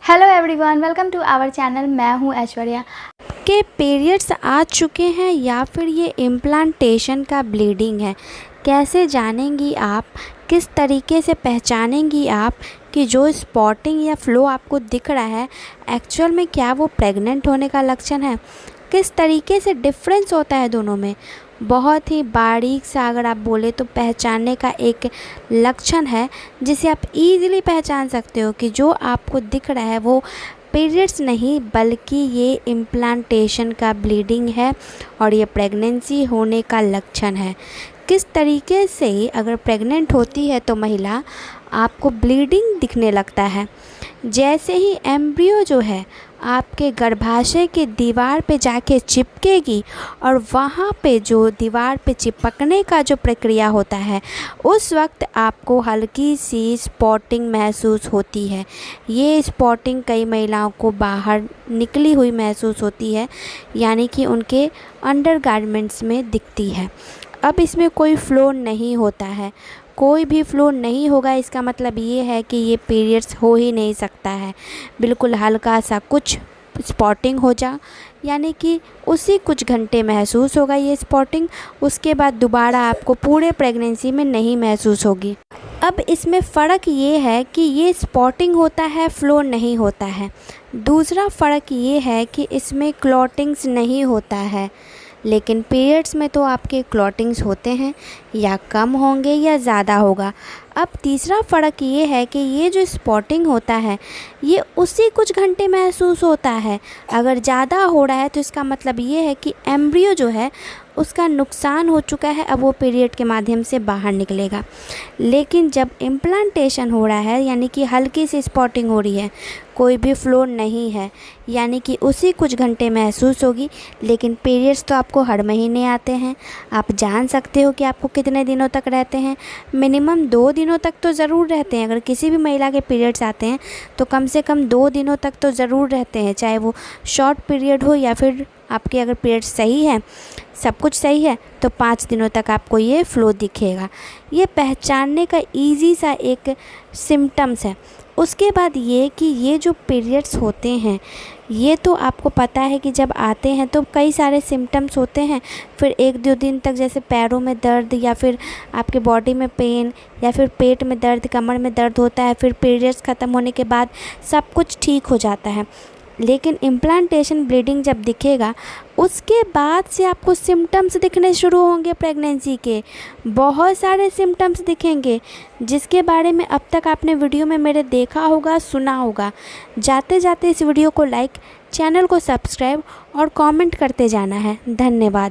Hello everyone, welcome to our channel. मैं हूं ऐश्वर्या। के पीरियड्स आ चुके हैं या फिर ये इम्प्लांटेशन का ब्लीडिंग है, कैसे जानेंगी आप, किस तरीके से पहचानेंगी आप कि जो स्पॉटिंग या फ्लो आपको दिख रहा है एक्चुअल में क्या वो प्रेग्नेंट होने का लक्षण है, किस तरीके से डिफरेंस होता है दोनों में। बहुत ही बारीक सा अगर आप बोले तो पहचानने का एक लक्षण है जिसे आप इजीली पहचान सकते हो कि जो आपको दिख रहा है वो पीरियड्स नहीं बल्कि ये इम्प्लांटेशन का ब्लीडिंग है और ये प्रेगनेंसी होने का लक्षण है। किस तरीके से अगर प्रेग्नेंट होती है तो महिला आपको ब्लीडिंग दिखने लगता है, जैसे ही एम्ब्रियो जो है आपके गर्भाशय के दीवार पे जाके चिपकेगी और वहाँ पे जो दीवार पे चिपकने का जो प्रक्रिया होता है उस वक्त आपको हल्की सी स्पॉटिंग महसूस होती है। ये स्पॉटिंग कई महिलाओं को बाहर निकली हुई महसूस होती है, यानी कि उनके अंडरगारमेंट्स में दिखती है। अब इसमें कोई फ्लो नहीं होता है, कोई भी फ्लो नहीं होगा, इसका मतलब ये है कि ये पीरियड्स हो ही नहीं सकता है। बिल्कुल हल्का सा कुछ स्पॉटिंग हो जा, यानी कि उसी कुछ घंटे महसूस होगा ये स्पॉटिंग, उसके बाद दोबारा आपको पूरे प्रेगनेंसी में नहीं महसूस होगी। अब इसमें फ़र्क ये है कि ये स्पॉटिंग होता है, फ्लो नहीं होता है। दूसरा फ़र्क ये है कि इसमें क्लॉटिंग्स नहीं होता है, लेकिन पीरियड्स में तो आपके क्लॉटिंग्स होते हैं, या कम होंगे या ज़्यादा होगा। अब तीसरा फ़र्क ये है कि ये जो स्पॉटिंग होता है ये उसी कुछ घंटे महसूस होता है। अगर ज़्यादा हो रहा है तो इसका मतलब ये है कि एम्ब्रियो जो है उसका नुकसान हो चुका है, अब वो पीरियड के माध्यम से बाहर निकलेगा। लेकिन जब इम्प्लांटेशन हो रहा है यानी कि हल्की सी स्पॉटिंग हो रही है, कोई भी फ्लो नहीं है, यानी कि उसी कुछ घंटे महसूस होगी। लेकिन पीरियड्स तो आपको हर महीने आते हैं, आप जान सकते हो कि आपको कितने दिनों तक रहते हैं। मिनिमम 2 दिनों तक तो ज़रूर रहते हैं। अगर किसी भी महिला के पीरियड्स आते हैं तो कम से कम 2 दिनों तक तो ज़रूर रहते हैं, चाहे वो शॉर्ट पीरियड हो या फिर आपके अगर पीरियड सही है, सब कुछ सही है, तो 5 दिनों तक आपको ये फ्लो दिखेगा। ये पहचानने का इजी सा एक सिम्टम्स है। उसके बाद ये कि ये जो पीरियड्स होते हैं ये तो आपको पता है कि जब आते हैं तो कई सारे सिम्टम्स होते हैं, फिर 1-2 दिन तक जैसे पैरों में दर्द या फिर आपके बॉडी में पेन या फिर पेट में दर्द, कमर में दर्द होता है। फिर पीरियड्स ख़त्म होने के बाद सब कुछ ठीक हो जाता है। लेकिन इम्प्लांटेशन ब्लीडिंग जब दिखेगा उसके बाद से आपको सिम्टम्स दिखने शुरू होंगे प्रेगनेंसी के, बहुत सारे सिम्टम्स दिखेंगे जिसके बारे में अब तक आपने वीडियो में मेरे देखा होगा, सुना होगा। जाते जाते इस वीडियो को लाइक, चैनल को सब्सक्राइब और कमेंट करते जाना है। धन्यवाद।